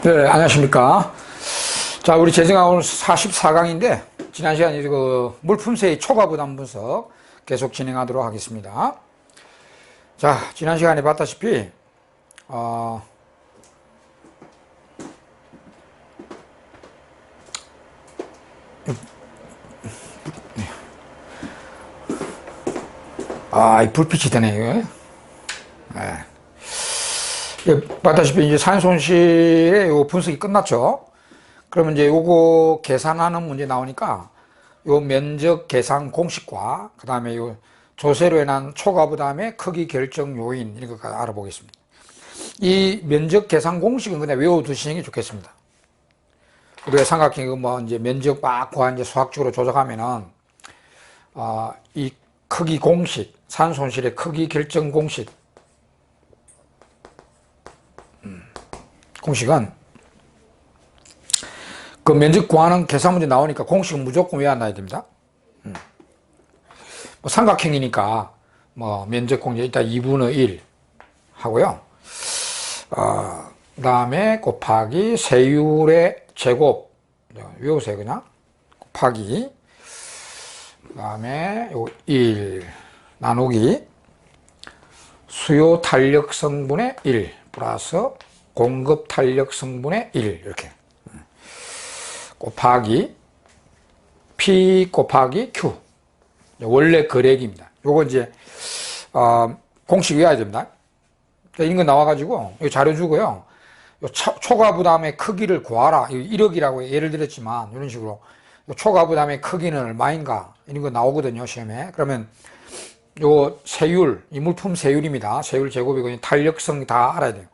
네, 안녕하십니까. 자, 우리 재정아 오늘 44강인데, 지난 시간에 그 물품세의 초과부담 분석 계속 진행하도록 하겠습니다. 자, 지난 시간에 봤다시피, 이 불빛이 되네, 이거. 네. 봤다시피 이제 산손실의 요 분석이 끝났죠. 그러면 이제 요거 계산하는 문제 나오니까 요 면적 계산 공식과 그 다음에 요 조세로 인한 초과부담의 크기 결정 요인 이런 거 알아보겠습니다. 이 면적 계산 공식은 그냥 외워두시는 게 좋겠습니다. 우리가 삼각형 뭐 이제 면적 막 구한 이제 수학적으로 조작하면은 이 크기 공식, 산손실의 크기 결정 공식 공식은 그 면적 구하는 계산 문제 나오니까 공식은 무조건 외워놔야 됩니다. 뭐 삼각형이니까 뭐 면적 공식 일단 2분의 1 하고요. 그 다음에 곱하기 세율의 제곱 외우세요 그냥 곱하기 그 다음에 요 1 나누기 수요 탄력 성분의 1 플러스 공급 탄력 성분의 1 이렇게 곱하기 P 곱하기 Q 원래 거래액입니다. 요거 이제 공식 외워야 됩니다. 이런 거 나와가지고 이 자료 주고요. 요 초과부담의 크기를 구하라. 1억이라고 예를 들었지만 이런 식으로 초과부담의 크기는 얼마인가 이런 거 나오거든요 시험에. 그러면 요 세율, 이 물품 세율입니다. 세율 제곱이고 탄력성 다 알아야 돼요.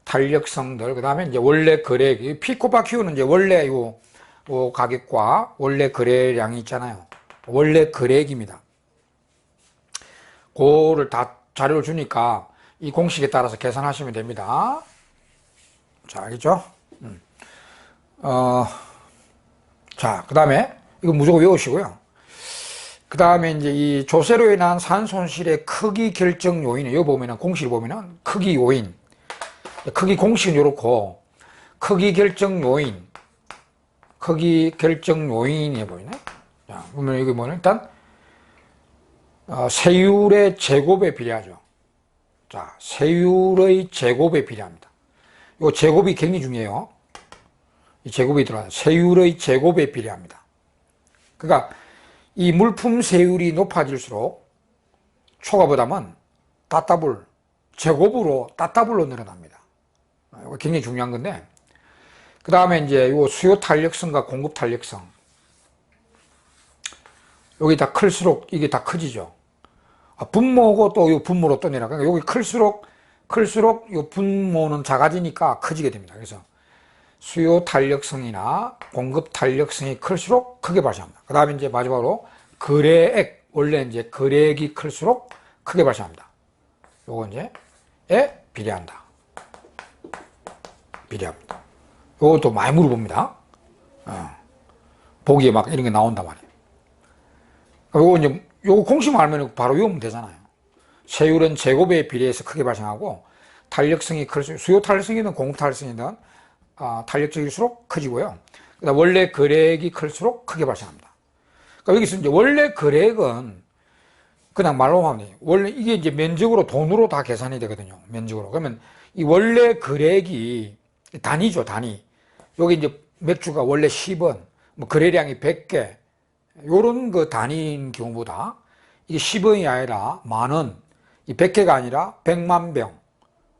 탄력성들 그 다음에 이제 원래 거래액 P 곱하기 Q는 이제 원래 요 가격과 원래 거래량이 있잖아요. 원래 거래액입니다. 그거를 다 자료를 주니까 이 공식에 따라서 계산하시면 됩니다. 자, 알겠죠? 자, 그 다음에 이거 무조건 외우시고요. 그 다음에 이제 이 조세로 인한 산손실의 크기 결정 요인을 여기 보면은 공식을 보면은 크기 요인, 크기 공식은 이렇고 크기 결정 요인, 크기 결정 요인이 보이네. 자, 그러면 여기 뭐는 일단 세율의 제곱에 비례하죠. 자, 세율의 제곱에 비례합니다. 이 제곱이 굉장히 중요해요. 이 제곱이 들어가요. 세율의 제곱에 비례합니다. 그러니까 이 물품 세율이 높아질수록 초과부담은 따따블, 제곱으로 따따블로 늘어납니다. 이거 굉장히 중요한 건데, 그 다음에 이제 요 수요 탄력성과 공급 탄력성. 여기 다 클수록 이게 다 커지죠. 분모고 또 요 분모로 또 내려가. 그러니까 여기 클수록 요 분모는 작아지니까 커지게 됩니다. 그래서 수요 탄력성이나 공급 탄력성이 클수록 크게 발생합니다. 그 다음에 이제 마지막으로 거래액, 원래 이제 거래액이 클수록 크게 발생합니다. 요거 이제 에 비례한다. 비례합니다. 요것도 많이 물어봅니다. 보기에 막 이런 게 나온단 말이에요. 요거 이제 요거 공식만 알면 바로 외우면 되잖아요. 세율은 제곱에 비례해서 크게 발생하고 탄력성이 클수록 수요 탄력성이든 공급 탄력성이든 탄력적일수록 커지고요. 그다음 원래 거래액이 클수록 크게 발생합니다. 그러니까 여기서 이제 원래 거래액은 그냥 말로 하면 원래 이게 이제 면적으로 돈으로 다 계산이 되거든요. 면적으로. 그러면 이 원래 거래액이 단위죠, 단위. 여기 이제 맥주가 원래 10원, 뭐 거래량이 100개, 요런 그 단위인 경우보다 이게 10원이 아니라 만원, 이 100개가 아니라 100만 병,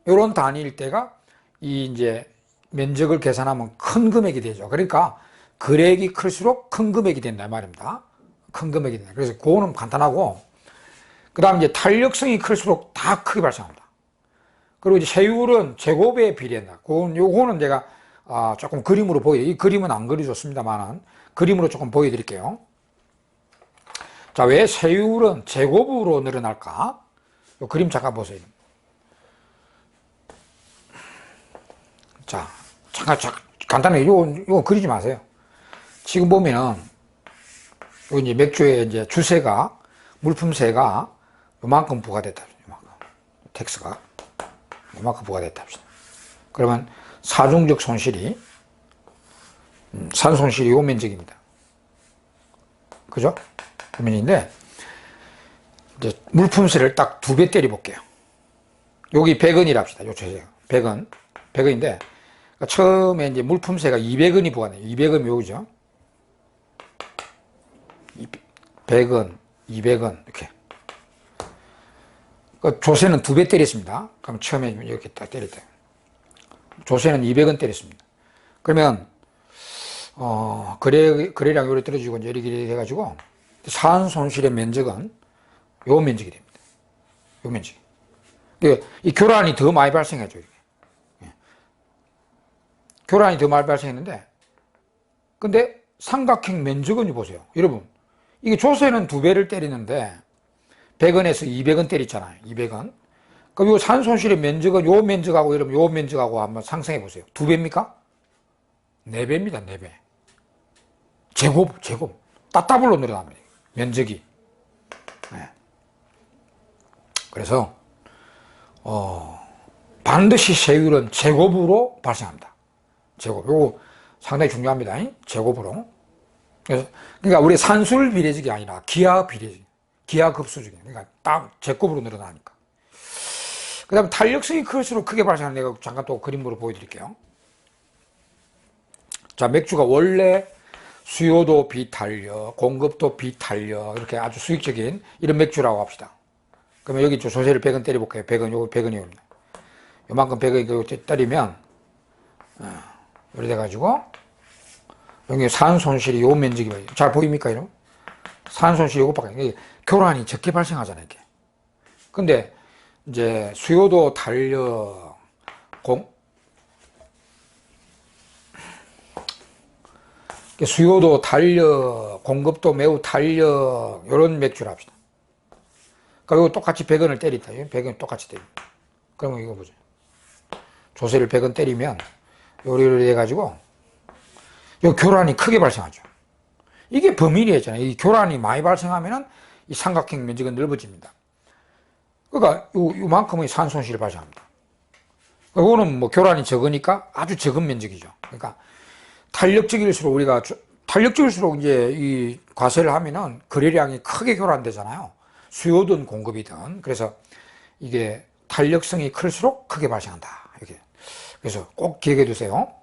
요런 단위일 때가 이 이제 면적을 계산하면 큰 금액이 되죠. 그러니까 거래액이 클수록 큰 금액이 된다 말입니다. 큰 금액이 된다. 그래서 그거는 간단하고, 그 다음 이제 탄력성이 클수록 다 크게 발생합니다. 그리고 이제 세율은 제곱에 비례한다. 요거는 제가 조금 그림으로 이 그림은 안 그려줬습니다만은 그림으로 조금 보여드릴게요. 자, 왜 세율은 제곱으로 늘어날까? 요 그림 잠깐 보세요. 자, 잠깐 간단하게 요거 그리지 마세요. 지금 보면은 요 이제 맥주의 이제 주세가 물품세가 요만큼 부과됐다. 요만큼 텍스가 요만큼 부과됐다 합시다. 그러면 사중적 손실이 산 손실이 요 면적입니다. 그죠? 그 면적인데 이제 물품세를 딱 2배 때려 볼게요. 여기 100원이랍시다. 요 최저 100원. 100원인데 처음에 이제 물품세가 200원이 부과돼요. 200원 요거죠. 100원, 200원 이렇게. 조세는 2배 때렸습니다. 그럼 처음에 이렇게 딱 때렸대요. 조세는 200원 때렸습니다. 그러면 거래량 요리 떨어지고 이제 이렇게 해가지고 산 손실의 면적은 요 면적이 됩니다. 요 면적. 이 교란이 더 많이 발생하죠. 이렇게. 교란이 더 많이 발생했는데, 근데 삼각형 면적은 보세요. 여러분, 이게 조세는 2배를 때리는데 100원에서 200원 때렸잖아요. 200원. 그럼 요 산 손실의 면적은 요 면적하고 여러분 요 면적하고 한번 상상해 보세요. 2배입니까? 4배입니다. 4배. 제곱. 따따블로 늘어납니다. 면적이. 네. 그래서 반드시 세율은 제곱으로 발생합니다. 제곱. 요거 상당히 중요합니다. 제곱으로. 그러니까 우리 산술 비례적이 아니라 기하 비례적, 기하 급수적이에요. 그러니까 딱 제곱으로 늘어나니까. 그 다음에 탄력성이 클수록 크게 발생하는 내가 잠깐 또 그림으로 보여드릴게요. 자, 맥주가 원래 수요도 비탄력, 공급도 비탄력, 이렇게 아주 수익적인 이런 맥주라고 합시다. 그러면 여기 조세를 100원 때려볼게요. 100원, 요거 100원이옵니다. 요만큼 100원 때리면, 이렇게 돼가지고, 여기 산 손실이 요 면적이, 잘 보입니까, 이런? 산 손실이 요것밖에, 교란이 적게 발생하잖아요, 이렇게. 근데, 이제, 수요도 탄력, 수요도 탄력, 공급도 매우 탄력, 요런 맥주를 합시다. 그러니까 이거 똑같이 100원을 때리다. 100원 똑같이 때립니다. 그러면 이거 보죠. 조세를 100원 때리면, 요리를 해가지고, 요 교란이 크게 발생하죠. 이게 범위리였잖아요. 이 교란이 많이 발생하면은 이 삼각형 면적은 넓어집니다. 그러니까 요만큼의 산 손실이 발생합니다. 이거는 뭐 교란이 적으니까 아주 적은 면적이죠. 그러니까 탄력적일수록 우리가 탄력적일수록 이제 이 과세를 하면은 거래량이 크게 교란되잖아요. 수요든 공급이든. 그래서 이게 탄력성이 클수록 크게 발생한다. 이렇게. 그래서 꼭 기억해 두세요.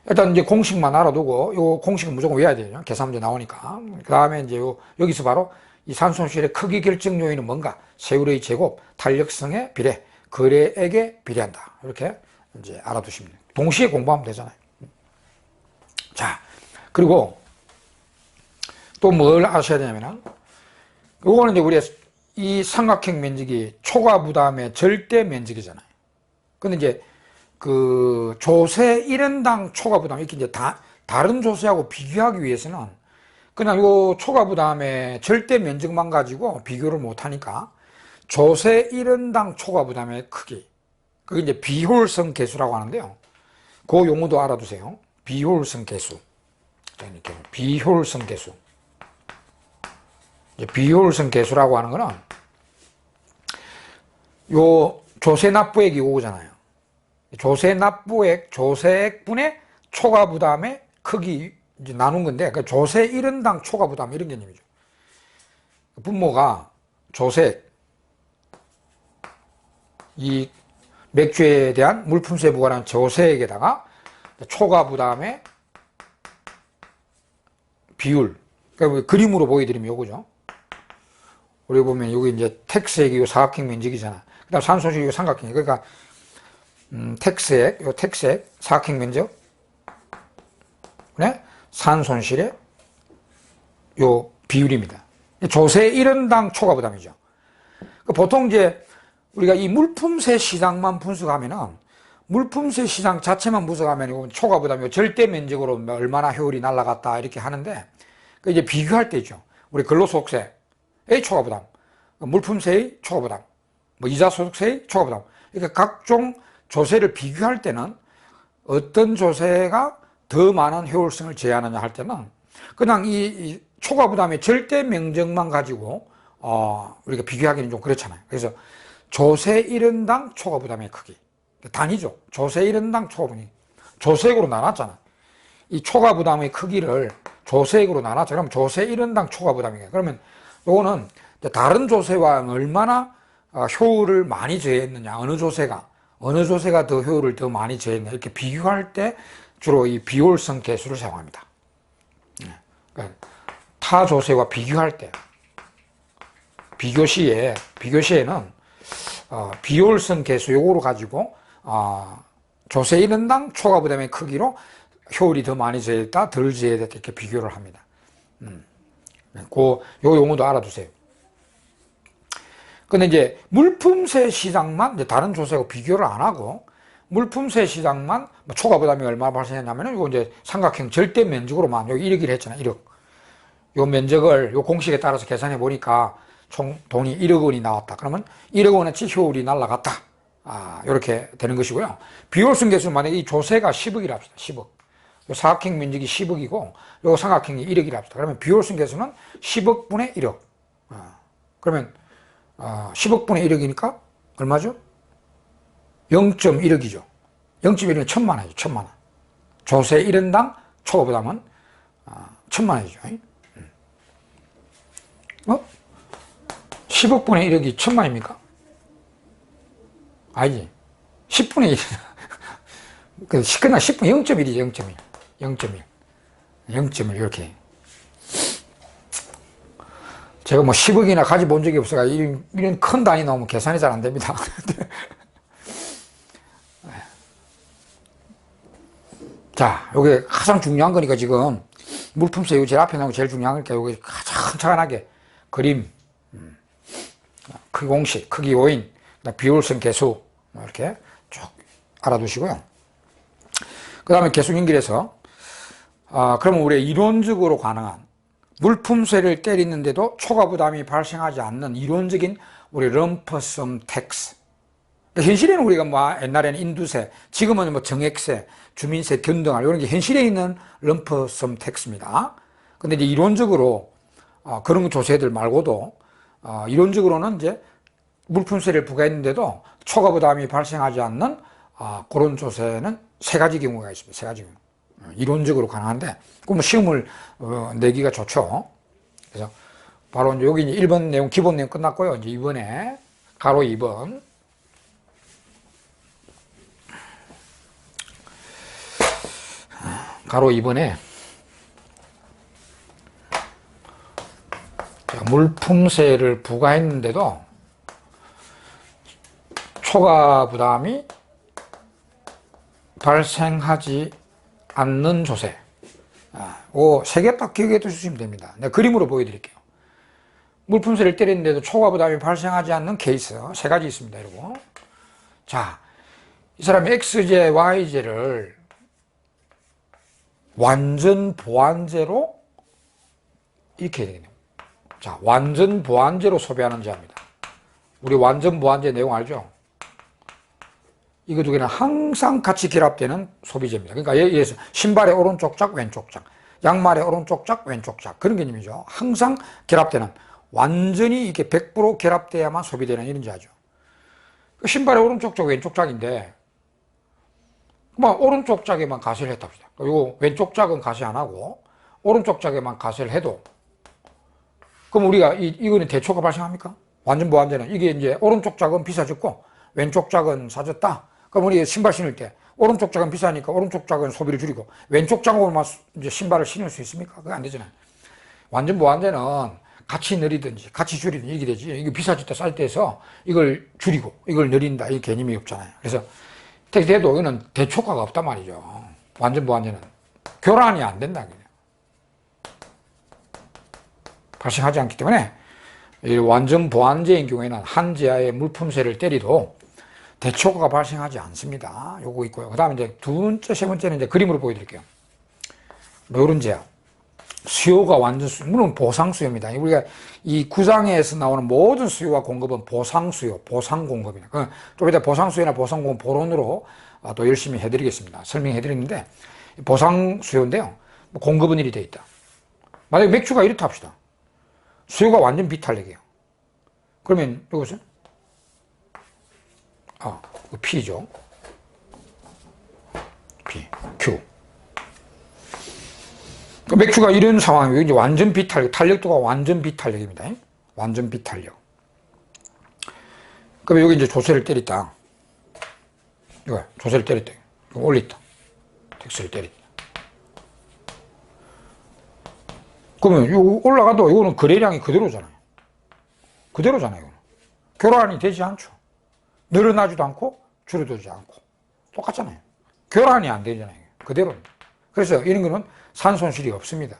일단 이제 공식만 알아두고 요 공식은 무조건 외워야 돼요. 계산 문제 나오니까. 그 다음에 이제 여기서 바로 이 산손실의 크기 결정 요인은 뭔가? 세율의 제곱, 탄력성의 비례, 거래액에 비례한다. 이렇게 이제 알아두시면 돼요. 동시에 공부하면 되잖아요. 자, 그리고 또 뭘 아셔야 되냐면은, 요거는 이제 우리가 이 삼각형 면적이 초과 부담의 절대 면적이잖아요. 근데 이제 그 조세 1인당 초과 부담, 이렇게 이제 다른 조세하고 비교하기 위해서는 그냥 요 초과 부담의 절대 면적만 가지고 비교를 못 하니까 조세 1인당 초과 부담의 크기, 그게 이제 비효율성 계수라고 하는데요. 그 용어도 알아두세요. 비효율성 계수. 이렇게 비효율성 계수. 이제 비효율성 계수라고 하는 거는 요 조세 납부액이 오잖아요. 조세 납부액, 조세액분의 초과 부담의 크기 이제 나눈 건데, 그 조세 1인당 초과 부담 이런 개념이죠. 분모가 조세, 이 맥주에 대한 물품세 부과하는 조세액에다가 초과 부담의 비율. 그러니까 그림으로 보여드리면 요거죠. 우리 보면 여기 이제 텍스액이 요 사각형 면적이잖아. 그 다음 산손실이 요 삼각형이. 그러니까 텍스액, 요 텍스액, 사각형 면적, 네? 산손실의 요 비율입니다. 조세 1인당 초과 부담이죠. 보통 이제 우리가 이 물품세 시장만 분석하면은, 물품세 시장 자체만 분석하면 초과 부담이 절대 면적으로 얼마나 효율이 날라갔다 이렇게 하는데, 이제 비교할 때죠. 우리 근로소득세의 초과 부담, 물품세의 초과 부담, 뭐 이자소득세의 초과 부담, 그러니까 각종 조세를 비교할 때는 어떤 조세가 더 많은 효율성을 제하느냐 할 때는 그냥 이 초과 부담의 절대 면적만 가지고 우리가 비교하기는 좀 그렇잖아요. 그래서 조세 1인당 초과 부담의 크기, 단위죠. 조세 1인당 초분위. 조세액으로 나눴잖아. 이 초과 부담의 크기를 조세액으로 나눴죠. 그럼 조세 1인당 초과 부담이에요. 그러면 요거는 다른 조세와 얼마나 효율을 많이 제했느냐, 어느 조세가 더 효율을 더 많이 제했냐, 이렇게 비교할 때 주로 이 비효율성 계수를 사용합니다. 그러니까 타 조세와 비교할 때, 비교 시에는 비효율성 계수 요거로 가지고 조세 1인당 초과 부담의 크기로 효율이 더 많이 제했다, 덜 제했다, 이렇게 비교를 합니다. 요 용어도 알아두세요. 근데 이제 물품세 시장만, 이제 다른 조세하고 비교를 안 하고, 물품세 시장만 초과 부담이 얼마 발생했냐면은, 요 이제 삼각형 절대 면적으로만, 여기 1억이라 했잖아요, 1억. 요 면적을 요 공식에 따라서 계산해 보니까 총 돈이 1억 원이 나왔다. 그러면 1억 원어치 효율이 날라갔다. 요렇게 되는 것이고요. 비효율성 계수는 만약에 이 조세가 10억이라 합시다, 10억. 요 사각형 면적이 10억이고, 요 삼각형이 1억이라 합시다. 그러면 비효율성 계수는 10억 분의 1억. 그러면 10억 분의 1억이니까 얼마죠? 0.1억이죠. 0.1억이면 1,000만 원이죠. 1,000만 원. 조세 1인당 초과 부담은 1,000만 원이죠. 10억 분의 1억이 1,000만입니까? 아니지. 10분의 1. 그냥 10분 0.1이죠. 0.1. 0.1. 0.1 이렇게. 제가 뭐 10억이나 가져본 적이 없어가 이런 큰 단위 나오면 계산이 잘 안 됩니다. 자, 요게 가장 중요한 거니까 지금 물품세 요 제일 앞에 나오는 게 제일 중요한 거니까 요게 가장 차근하게 그림, 크기 공식, 크기 요인, 비효율성 계수 이렇게 쭉 알아두시고요. 그 다음에 계속 연결해서 그러면 우리 이론적으로 가능한 물품세를 때리는데도 초과 부담이 발생하지 않는 이론적인 우리 럼퍼섬 텍스. 현실에는 우리가 뭐 옛날에는 인두세, 지금은 뭐 정액세, 주민세 변동할 이런 게 현실에 있는 럼퍼섬 텍스입니다. 근데 이제 이론적으로 그런 조세들 말고도 이론적으로는 이제 물품세를 부과했는데도 초과 부담이 발생하지 않는 그런 조세는 세 가지 경우가 있습니다. 세 가지 경우. 이론적으로 가능한데, 그럼 시험을 내기가 좋죠. 그래서 바로 이제 여기 1번 내용, 기본 내용 끝났고요. 이제 2번에 가로 2번. 가로 2번에 물품세를 부과했는데도 초과 부담이 발생하지 않는 조세. 세 개 딱 기억해 두시면 됩니다. 내가 그림으로 보여드릴게요. 물품세를 때리는데도 초과 부담이 발생하지 않는 케이스 세 가지 있습니다. 이러고. 자, 이 사람이 X제, Y제를 완전 보완제로 이렇게 해야 되겠네요. 자, 완전 보완제로 소비하는 제합니다. 우리 완전 보완제 내용 알죠? 이거 두 개는 항상 같이 결합되는 소비재입니다. 그러니까 예를 들어서 신발의 오른쪽 짝, 왼쪽 짝, 양말의 오른쪽 짝, 왼쪽 짝, 그런 개념이죠. 항상 결합되는, 완전히 이렇게 100% 결합돼야만 소비되는 이런 제하죠. 신발의 오른쪽 짝, 왼쪽 짝인데 그만 오른쪽 짝에만 가세를 했다 합시다. 그리고 왼쪽 짝은 가세 안 하고 오른쪽 짝에만 가세를 해도, 그럼 우리가 이거는 대초가 발생합니까? 완전 보완제는 이게 이제 오른쪽 짝은 비싸졌고 왼쪽 짝은 싸졌다. 그럼 우리 신발 신을 때 오른쪽 짝은 비싸니까 오른쪽 짝은 소비를 줄이고 왼쪽 짝으로만 이제 신발을 신을 수 있습니까? 그게 안 되잖아요. 완전 보완제는 같이 늘리든지 같이 줄이든지 이게 되지. 이게 비싸질 때 쌀 때에서 이걸 줄이고 이걸 늘린다, 이 개념이 없잖아요. 그래서 돼도 이거는 대초가가 없단 말이죠. 완전 보완제는 교란이 안 된다. 발생하지 않기 때문에 완전 보완제인 경우에는 한 제하의 물품세를 때리도 대초과가 발생하지 않습니다. 요거 있고요. 그 다음에 이제 두 번째, 세 번째는 이제 그림으로 보여드릴게요. 요런 제하. 수요가 완전 물론 보상수요입니다. 우리가 이 구장에서 나오는 모든 수요와 공급은 보상수요, 보상공급입니다. 좀 이따 보상수요나 보상공급 보론으로 또 열심히 해드리겠습니다. 설명해드리는데, 보상수요인데요. 공급은 이리 되어 있다. 만약에 맥주가 이렇다 합시다. 수요가 완전 비탄력이에요. 그러면 이것은 P죠. P, Q. 그 맥주가 이런 상황이고, 이제 완전 비탄력, 탄력도가 완전 비탄력입니다. 완전 비탄력. 그럼 여기 이제 조세를 때렸다. 이거, 조세를 때렸다. 이거 올렸다. 텍스를 때렸다. 그러면 이거 올라가도 이거는 거래량이 그대로잖아요. 그대로잖아요, 이거는. 교란이 되지 않죠. 늘어나지도 않고, 줄어들지 않고. 똑같잖아요. 교란이 안 되잖아요. 그대로입니다. 그래서 이런 거는 산 손실이 없습니다.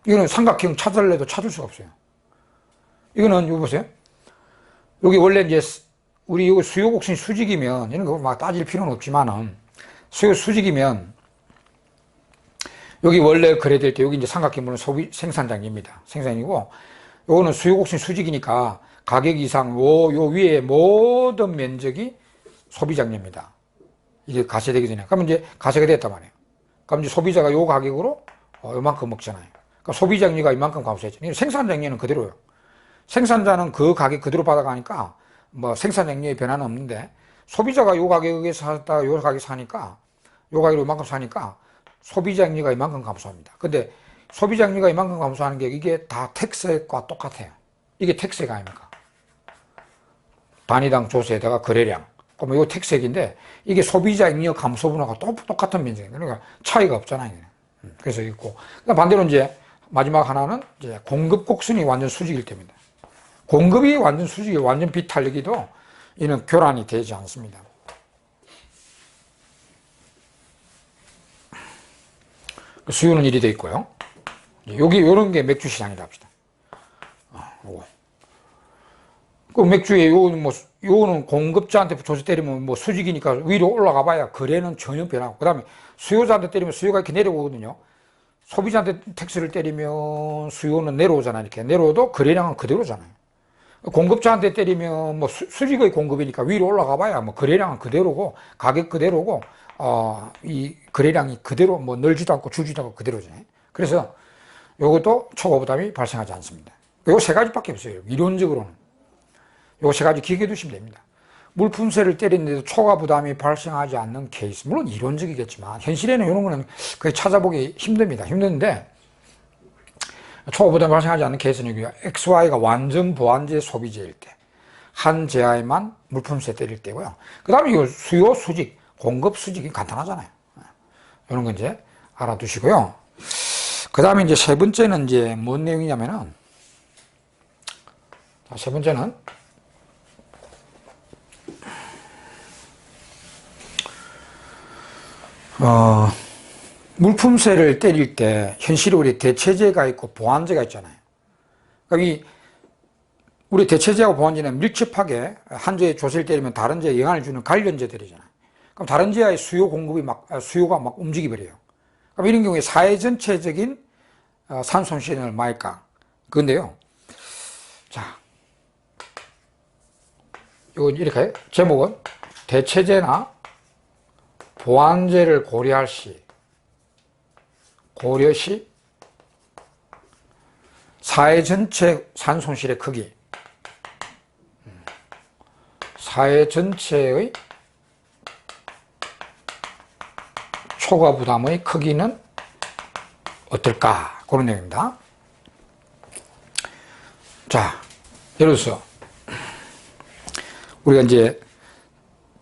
이거는 삼각형 찾으려도 찾을 수가 없어요. 이거는, 이거 보세요. 여기 원래 이제, 우리 이거 수요 곡선이 수직이면, 이런 거 막 따질 필요는 없지만은, 수요 수직이면, 여기 원래 거래될 때, 여기 이제 삼각형은 소비, 생산장입니다. 생산이고, 요거는 수요 곡선이 수직이니까, 가격 이상, 요 위에 모든 면적이 소비장입니다. 이게 가세되기 전에. 그러면 이제 가세가 됐단 말이에요. 그럼 이제 소비자가 요 가격으로 요만큼 먹잖아요. 그러니까 소비장리가 이만큼 감소했죠. 생산장리는 그대로요. 생산자는 그 가격 그대로 받아가니까 뭐 생산장리의 변화는 없는데 소비자가 요 가격에 샀다가 요 가격에 사니까 요 가격으로 이만큼 사니까 소비장리가 이만큼 감소합니다. 근데 소비장리가 이만큼 감소하는 게 이게 다 택세과 똑같아요. 이게 택세가 아닙니까? 단위당 조세에다가 거래량. 그럼 이거 택세액인데 이게 소비자 잉여 감소분하고 똑같은 면적이에요. 그러니까 차이가 없잖아요. 그래서 있고. 그러니까 반대로 이제 마지막 하나는 이제 공급 곡선이 완전 수직일 때입니다. 공급이 완전 수직이 완전 비탄력이도 이는 교란이 되지 않습니다. 수요는 1이 되어 있고요. 여기 이런 게 맥주 시장이라 합시다. 그 맥주에 요거는 공급자한테 조세 때리면 뭐 수직이니까 위로 올라가 봐야 거래는 전혀 변하고, 그 다음에 수요자한테 때리면 수요가 이렇게 내려오거든요. 소비자한테 텍스를 때리면 수요는 내려오잖아요. 이렇게 내려오도 거래량은 그대로잖아요. 공급자한테 때리면 뭐 수직의 공급이니까 위로 올라가 봐야 뭐 거래량은 그대로고, 가격 그대로고, 이 거래량이 그대로 뭐 늘지도 않고 줄지도 않고 그대로잖아요. 그래서 요것도 초과 부담이 발생하지 않습니다. 요 세 가지밖에 없어요. 이론적으로는. 요 세 가지 기억해 두시면 됩니다. 물품세를 때리는데도 초과 부담이 발생하지 않는 케이스. 물론 이론적이겠지만, 현실에는 이런 거는 거의 찾아보기 힘듭니다. 힘든데, 초과 부담이 발생하지 않는 케이스는 여기 XY가 완전 보완제 소비재일 때, 한 제하에만 물품세 때릴 때고요. 그 다음에 이 수요 수직, 공급 수직이 간단하잖아요. 이런 건 이제 알아두시고요. 그 다음에 이제 세 번째는 이제 뭔 내용이냐면은, 세 번째는, 물품세를 때릴 때 현실에 우리 대체재가 있고 보완재가 있잖아요. 그러니까 우리 대체재하고 보완재는 밀접하게 한 재의 조세를 때리면 다른 재에 영향을 주는 관련재들이잖아요. 그럼 다른 재의 수요가 막 움직여버려요. 그럼 이런 경우에 사회 전체적인 산손실은 얼마일까? 그건데요. 자, 이건 이렇게 제목은 대체재나 보완재를 고려시 사회 전체 산손실의 크기, 사회 전체의 초과 부담의 크기는 어떨까? 그런 내용입니다. 자, 예를 들어서 우리가 이제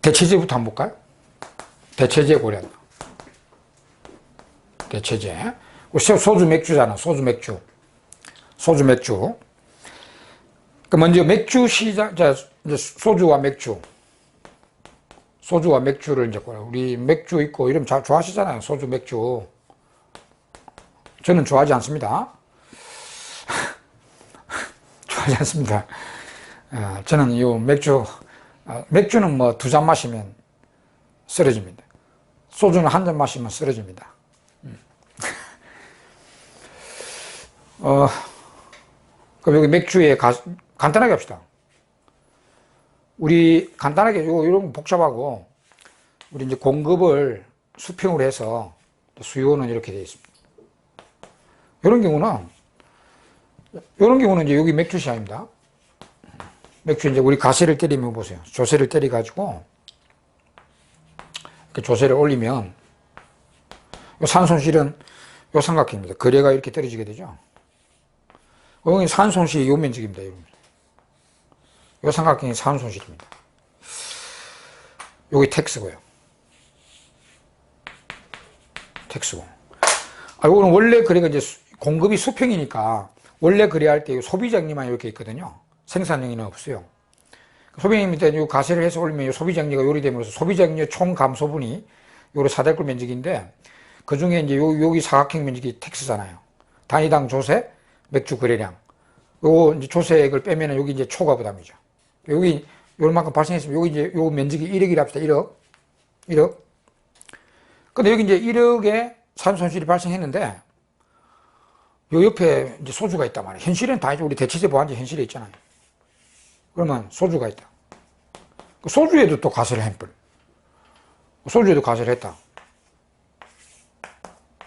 대체재부터 한번 볼까요? 대체재 고려한다. 대체재. 소주 맥주잖아. 소주 맥주. 그 먼저 맥주 시장, 이제 소주와 맥주를 이제 고려. 우리 맥주 있고 이름 잘 좋아하시잖아요. 소주 맥주. 저는 좋아하지 않습니다. 좋아하지 않습니다. 저는 이 맥주는 뭐 2잔 마시면 쓰러집니다. 소주는 1잔 마시면 쓰러집니다. 그럼 여기 맥주에 간단하게 합시다. 우리 간단하게 이런 복잡하고 우리 이제 공급을 수평으로 해서 수요는 이렇게 되어 있습니다. 이런 경우는 이제 여기 맥주 시장입니다. 맥주 이제 우리 가세를 때리면 보세요. 조세를 때려 가지고 조세를 올리면 요 산손실은 요 삼각형입니다. 거래가 이렇게 떨어지게 되죠. 여기 산손실이 요 면적입니다. 요 삼각형이 산손실입니다. 여기 텍스고요. 텍스고. 요거는 원래 거래가 이제 공급이 수평이니까 원래 거래할 때 소비자금리만 이렇게 있거든요. 생산량이는 없어요. 소비자금리 때 요 가세를 해서 올리면 요 소비자금리가 요리되면서 소비자금리 총 감소분이 요로 4대꼴 면적인데 그 중에 이제 여기 사각형 면적이 텍스잖아요. 단위당 조세, 맥주 거래량. 요 이제 조세액을 빼면은 여기 이제 초과 부담이죠. 여기 요만큼 발생했으면 여기 이제 요 면적이 1억이라 합시다. 1억. 근데 여기 이제 1억의 산손실이 발생했는데 요 옆에 이제 소주가 있단 말이에요. 현실은 다 우리 대체재 보완제 현실에 있잖아요. 그러면 소주가 있다. 소주에도 또 가세를 했벌. 소주에도 가세를 했다.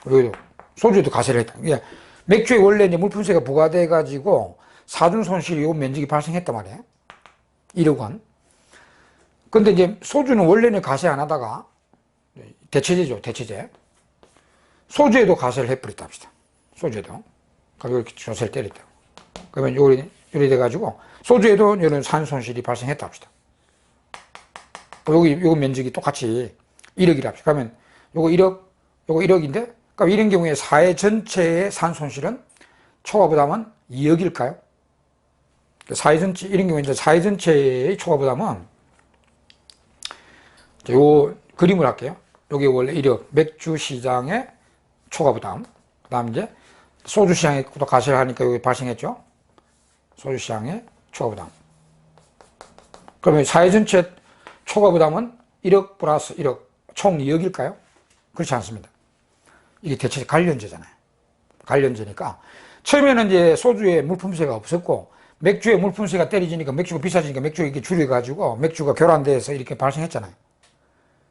그리고 소주에도 가세를 했다. 그러니까 맥주에 원래 이제 물품세가 부과돼 가지고 사준 손실이 요 면적이 발생했단 말이에요. 1억 원. 근데 이제 소주는 원래는 가세 안 하다가 대체재죠, 대체재. 소주에도 가세를 해버렸다 합시다. 소주에도. 이렇게 조세를 때렸다. 그러면 요리 돼가지고 소주에도 이런 산손실이 발생했다 합시다. 요거 면적이 똑같이 1억이라 합시다. 그러면 요거 1억, 요거 1억인데, 그러니까 이런 경우에 사회 전체의 산손실은 초과 부담은 2억일까요? 사회 전체, 이런 경우에 이제 사회 전체의 초과 부담은 요 그림을 할게요. 요게 원래 1억, 맥주 시장의 초과 부담. 그 다음 이제 소주 시장에 또 가세를 하니까 여기 발생했죠. 소주 시장의 초과 부담. 그러면 사회 전체 초과 부담은 1억 플러스 1억, 총 2억일까요? 그렇지 않습니다. 이게 대체 관련제잖아요. 관련제니까. 처음에는 이제 소주에 물품세가 없었고, 맥주에 물품세가 때려지니까 맥주가 비싸지니까 맥주가 이렇게 줄여가지고 맥주가 교란돼서 이렇게 발생했잖아요.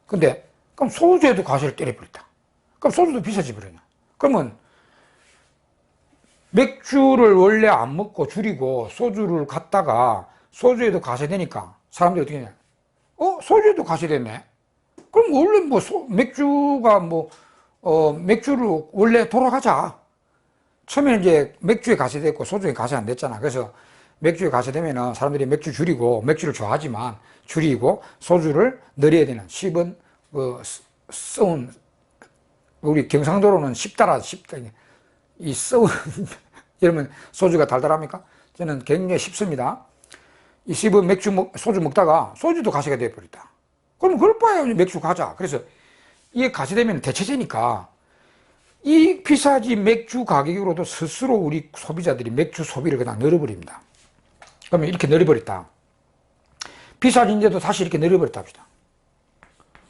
근데, 그럼 소주에도 가세를 때려버렸다. 그럼 소주도 비싸지 버리냐. 그러면 맥주를 원래 안 먹고 줄이고 소주를 갖다가 소주에도 가세되니까 사람들이 어떻게 하냐. 소주에도 가세됐네. 그럼 원래 뭐 맥주가 맥주를 원래 돌아가자. 처음에는 이제 맥주에 가세됐고 소주에 가세 안 됐잖아. 그래서 맥주에 가세되면은 사람들이 맥주 줄이고 맥주를 좋아하지만 줄이고 소주를 늘려야 되는 10은 썩은 우리 경상도로는 쉽다. 이 썩은 이러면 소주가 달달합니까? 저는 굉장히 쉽습니다. 이 씹은 소주 먹다가 소주도 가세가 되어버렸다. 그럼 그럴 바에야 맥주 가자. 그래서 이게 가세되면 대체제니까 이 비싸진 맥주 가격으로도 스스로 우리 소비자들이 맥주 소비를 그냥 늘어버립니다. 그러면 이렇게 늘어버렸다. 비싸진데도 다시 이렇게 늘어버렸다 합시다.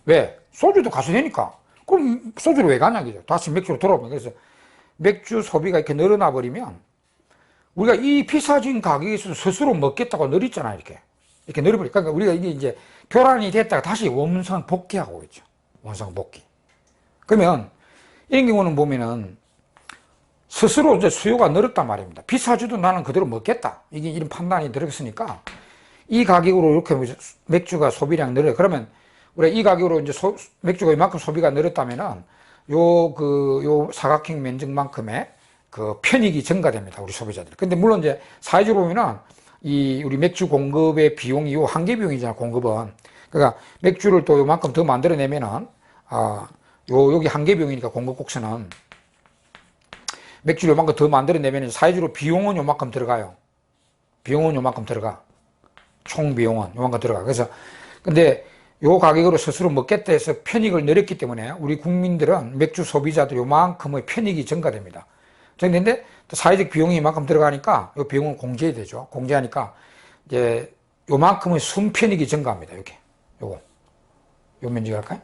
왜? 소주도 가세되니까. 그럼 소주를 왜 가냐, 그죠? 다시 맥주로 돌아오면. 그래서 맥주 소비가 이렇게 늘어나 버리면 우리가 이 비싸진 가격에서 스스로 먹겠다고 늘었잖아요, 이렇게. 이렇게 늘어버리니까. 그러니까 우리가 이게 이제 교란이 됐다가 다시 원상 복귀하고 있죠. 원상 복귀. 그러면 이런 경우는 보면은 스스로 이제 수요가 늘었단 말입니다. 비싸져도 나는 그대로 먹겠다. 이게 이런 판단이 들었으니까 이 가격으로 이렇게 맥주가 소비량 늘어요. 그러면 우리가 이 가격으로 이제 맥주가 이만큼 소비가 늘었다면은 요 사각형 면적만큼의 그 편익이 증가됩니다. 우리 소비자들. 근데 물론 이제 사회적으로 보면은 우리 맥주 공급의 비용이 요 한계 비용이잖아, 공급은. 그러니까 맥주를 또 요만큼 더 만들어내면은, 여기 한계 비용이니까 공급 곡선은 맥주를 요만큼 더 만들어내면 사회적으로 비용은 요만큼 들어가요. 비용은 요만큼 들어가. 총 비용은 요만큼 들어가. 그래서, 근데 요 가격으로 스스로 먹겠다 해서 편익을 늘렸기 때문에 우리 국민들은 맥주 소비자들 요만큼의 편익이 증가됩니다. 증가되는데 사회적 비용이 이만큼 들어가니까 요 비용은 공제해야 되죠. 공제하니까 이제 요만큼의 순편익이 증가합니다. 이렇게. 요 면적이 할까요?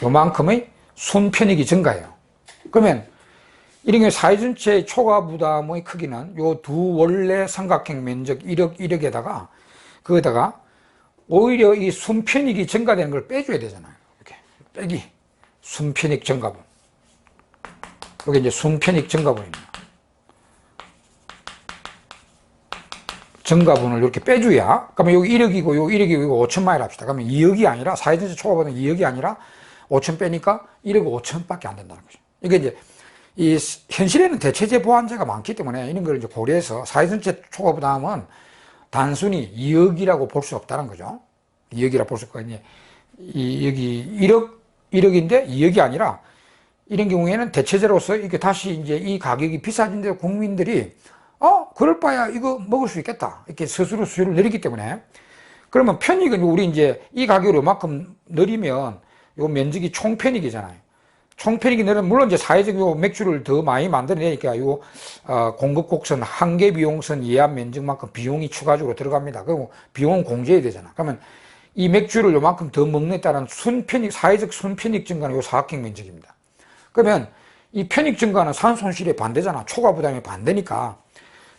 요만큼의 순편익이 증가해요. 그러면 이런 경우 사회 전체의 초과 부담의 크기는 요 두 원래 삼각형 면적 1억에다가 거기다가 오히려 이 순편익이 증가되는 걸 빼줘야 되잖아요. 이렇게 빼기 순편익 증가분. 이게 이제 순편익 증가분입니다. 증가분을 이렇게 빼줘야, 그러면 여기 1억이고, 요 1억이고, 이거 5천만이라 합시다. 그러면 2억이 아니라, 사회전체 초과보다는 2억이 아니라 5천 빼니까 1억 5천밖에 안 된다는 거죠. 이게 이제, 이, 현실에는 대체재 보완제가 많기 때문에 이런 걸 이제 고려해서 사회전체 초과부담은 단순히 2억이라고 볼 수 없다는 거죠. 2억이라 볼 수 없고, 여기 1억인데 2억이 아니라, 이런 경우에는 대체재로서 이게 다시 이제 이 가격이 비싸진데 국민들이 그럴 바야 이거 먹을 수 있겠다. 이렇게 스스로 수요를 내리기 때문에. 그러면 편익은 우리 이제 이 가격으로 요만큼 늘리면 요 면적이 총편익이잖아요. 총편익이 늘으면 물론 이제 사회적 요 맥주를 더 많이 만들어내니까 요 공급 곡선 한계 비용선 예한 면적만큼 비용이 추가적으로 들어갑니다. 그리고 비용은 공제해야 되잖아. 그러면 이 맥주를 요만큼 더 먹는에 따른 순편익, 사회적 순편익 증가는 요 사각형 면적입니다. 그러면 이 편익 증가는 산 손실에 반대잖아. 초과 부담에 반대니까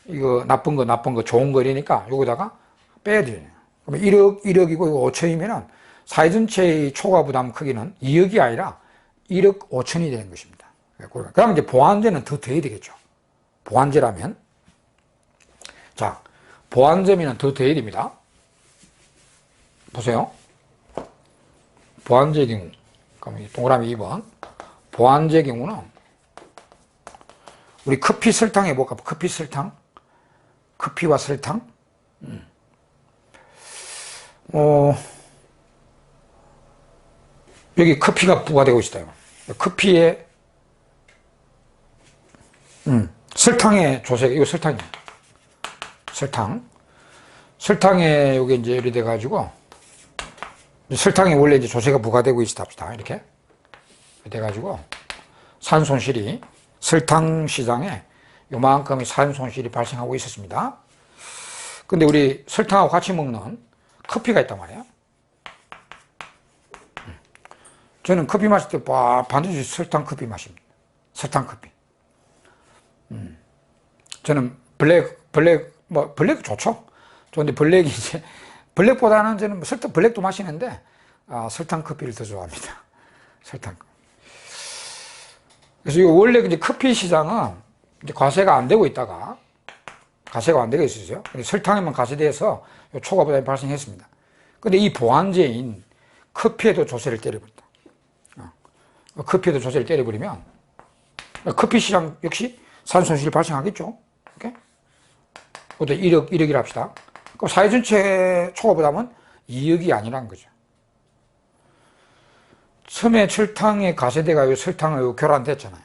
이거 나쁜 거 좋은 거 이러니까 요거다가 빼야 돼요. 그러면 1억이고 이거 5천이면은 사회 전체의 초과 부담 크기는 2억이 아니라 1억 5천이 되는 것입니다. 그럼 이제 보완제는 더 더해야 되겠죠. 보완제라면. 자, 보완제면 더 더해야 됩니다. 보세요. 보완제 경우. 그럼 동그라미 2번. 보완제 경우는 우리 커피 설탕 해볼까? 커피 설탕? 커피와 설탕? 여기 커피가 부과되고 있어요. 커피에 설탕의 조색, 이거 설탕이에요. 설탕에 여기 이제 이렇게 돼가지고 설탕에 원래 이제 조세가 부과되고 있다 합시다. 이렇게 돼가지고 산 손실이 설탕 시장에 요만큼의 산 손실이 발생하고 있었습니다. 근데 우리 설탕하고 같이 먹는 커피가 있단 말이에요. 저는 커피 마실 때 반드시 설탕 커피 마십니다. 설탕 커피. 저는 블랙 좋죠. 좋은데 블랙이 이제, 블랙보다는 저는 블랙도 마시는데, 설탕 커피를 더 좋아합니다. 설탕. 그래서 이거 원래 이제 커피 시장은 이제 과세가 안 되고 있다가, 과세가 안 되고 있었어요. 설탕에만 과세돼서 초과 부담이 발생했습니다. 근데 이 보완제인 커피에도 조세를 때려버린다. 커피에도 조세를 때려버리면 커피 시장 역시 산 손실이 발생하겠죠. 오케이? 그것도 1억이라 합시다. 그럼 사회 전체 초과 부담은 2억이 아니라는 거죠. 처음에 설탕에 가세대가 설탕을 교란됐잖아요.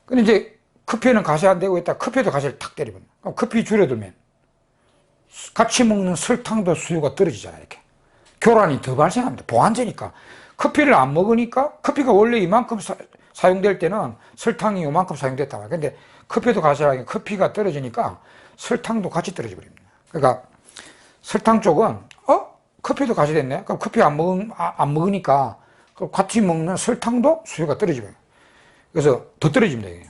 근데 이제 커피에는 가세 안 되고 있다. 커피에도 가세를 탁 때리면. 그럼 커피 줄여두면 같이 먹는 설탕도 수요가 떨어지잖아요. 이렇게. 교란이 더 발생합니다. 보완제니까. 커피를 안 먹으니까 커피가 원래 이만큼 사용될 때는 설탕이 이만큼 사용됐단 말이에요. 근데 커피도 가세라니 커피가 떨어지니까 설탕도 같이 떨어져 버립니다. 그러니까 설탕 쪽은 커피도 가세됐네. 그럼 커피 안 먹으니까 같이 먹는 설탕도 수요가 떨어져요. 그래서 더 떨어집니다. 이게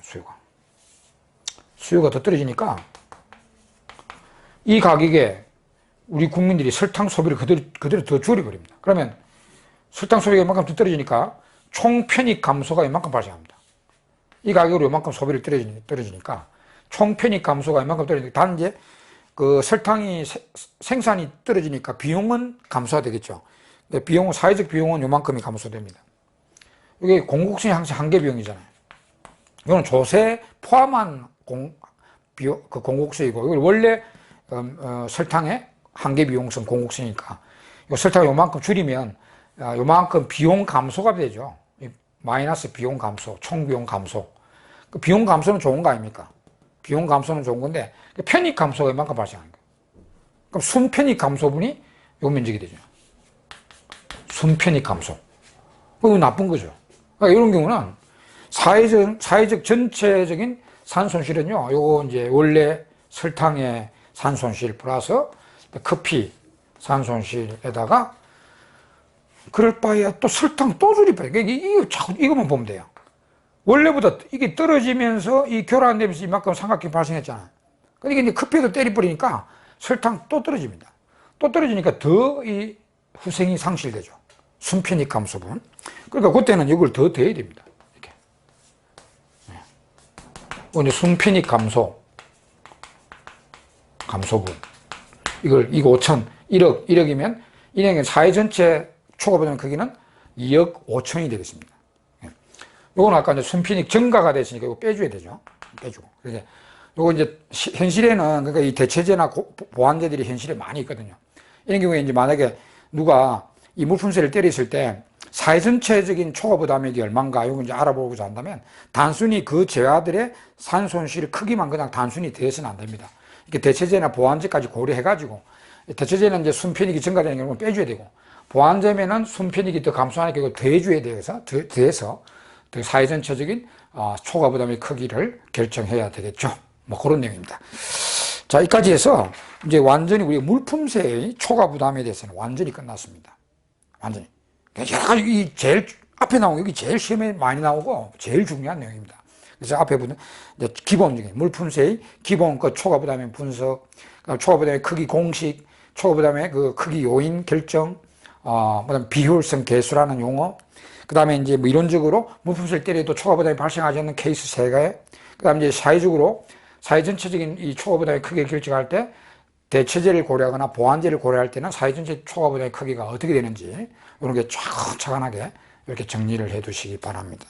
수요가 더 떨어지니까 이 가격에 우리 국민들이 설탕 소비를 그대로 더 줄여버립니다. 그러면 설탕 소비가 이만큼 더 떨어지니까 총 편익 감소가 이만큼 발생합니다. 이 가격으로 이만큼 소비를 떨어지니까 총 편익 감소가 이만큼 떨어지니까 단 이제 그 설탕이 생산이 떨어지니까 비용은 감소가 되겠죠. 비용은, 사회적 비용은 요만큼이 감소됩니다. 이게 공급성이 항상 한계 비용이잖아요. 이거는 조세 포함한 공급성이고, 이걸 원래 설탕의 한계 비용성 공급성이니까 이 설탕을 요만큼 줄이면 요만큼 비용 감소가 되죠. 마이너스 비용 감소, 총 비용 감소. 그 비용 감소는 좋은 거 아닙니까? 비용 감소는 좋은 건데 편익 감소가 이만큼 발생하는 거예요. 그럼 순편익 감소분이 요 면적이 되죠. 순편익 감소. 그거 나쁜 거죠. 그러니까 이런 경우는 사회적 전체적인 산 손실은요, 요거 이제 원래 설탕의 산 손실 플러스 커피 산 손실에다가 그럴 바에야 또 설탕 또 줄이봐요. 이거만 보면 돼요. 원래보다 이게 떨어지면서 이 교란되면서 이만큼 삼각형이 발생했잖아요. 근데 이게 커피에도 때려버리니까 설탕 또 떨어집니다. 또 떨어지니까 더 이 후생이 상실되죠. 순편익 감소분. 그러니까 그때는 이걸 더 더해야 됩니다. 이렇게. 이제 순편익 감소. 감소분. 이거 5천, 1억이면 인행의 사회 전체 초과부담 크기는 2억 5천이 되겠습니다. 요건 아까 이제 순편익 증가가 됐으니까 이거 빼줘야 되죠. 빼주고. 그래서 요거 이제 현실에는 그러니까 이 대체제나 보완제들이 현실에 많이 있거든요. 이런 경우에 이제 만약에 누가 이 물품세를 때렸을 때 사회 전체적인 초과 부담액이 얼마인가 이거 이제 알아보고자 한다면 단순히 그 재화들의 산손실 크기만 그냥 단순히 대해서는 안 됩니다. 이렇게 대체제나 보완제까지 고려해가지고 대체제는 이제 순편익이 증가되는 경우는 빼줘야 되고 보완제면은 순편익이 더 감소하니까 이거 더해줘야 더해서 더 사회 전체적인 초과 부담의 크기를 결정해야 되겠죠. 뭐 그런 내용입니다. 자, 여기까지 해서 이제 완전히 우리 물품세의 초과 부담에 대해서는 완전히 끝났습니다. 완전히. 여러 가지 이 제일 앞에 나온 여기 제일 시험에 많이 나오고 제일 중요한 내용입니다. 그래서 앞에 보면 이제 기본적인 물품세의 기본 그 초과 부담의 분석, 초과 부담의 크기 공식, 초과 부담의 그 크기 요인 결정, 그다음 비효율성 계수라는 용어, 그다음에 이제 뭐 이론적으로 물품세를 때려도 초과 부담이 발생하지 않는 케이스 세 개, 그다음 이제 사회적으로 사회 전체적인 이 초과 부담의 크기를 결정할 때 대체제를 고려하거나 보완제를 고려할 때는 사회 전체 초과 부담의 크기가 어떻게 되는지 이런 게 차근차근하게 이렇게 정리를 해 두시기 바랍니다.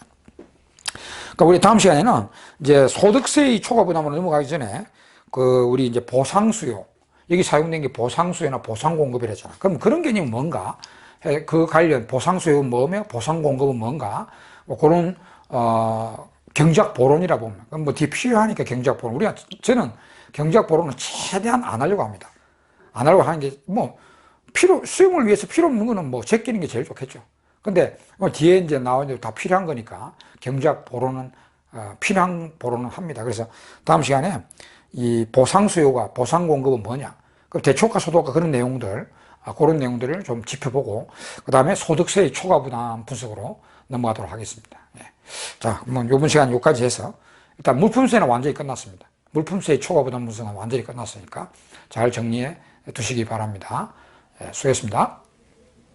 그러니까 우리 다음 시간에는 이제 소득세의 초과 부담으로 넘어가기 전에 우리 이제 보상수요, 여기 사용된 게 보상수요나 보상공급이라 했잖아. 그럼 그런 개념이 뭔가? 그 관련 보상수요는 뭐며 보상공급은 뭔가? 뭐 그런 경제학 보론이라 보면 뭐 뒤에 필요하니까 경제학 보론. 저는 경제학 보론은 최대한 안 하려고 합니다. 안 하려고 하는 게 뭐 수용을 위해서 필요 없는 거는 뭐 제끼는 게 제일 좋겠죠. 근데 뭐 뒤에 이제 나오는 다 필요한 거니까 경제학 보론은 필요한 보론은 합니다. 그래서 다음 시간에 이 보상수요가 보상공급은 뭐냐? 그럼 대초과 소득과 그런 내용들, 그런 내용들을 좀 짚어보고 그 다음에 소득세의 초과부담 분석으로 넘어가도록 하겠습니다. 네. 자, 그러면 이번 시간 여기까지 해서 일단 물품세는 완전히 끝났습니다. 물품세의 초과부담 분석은 완전히 끝났으니까 잘 정리해 두시기 바랍니다. 네, 수고했습니다.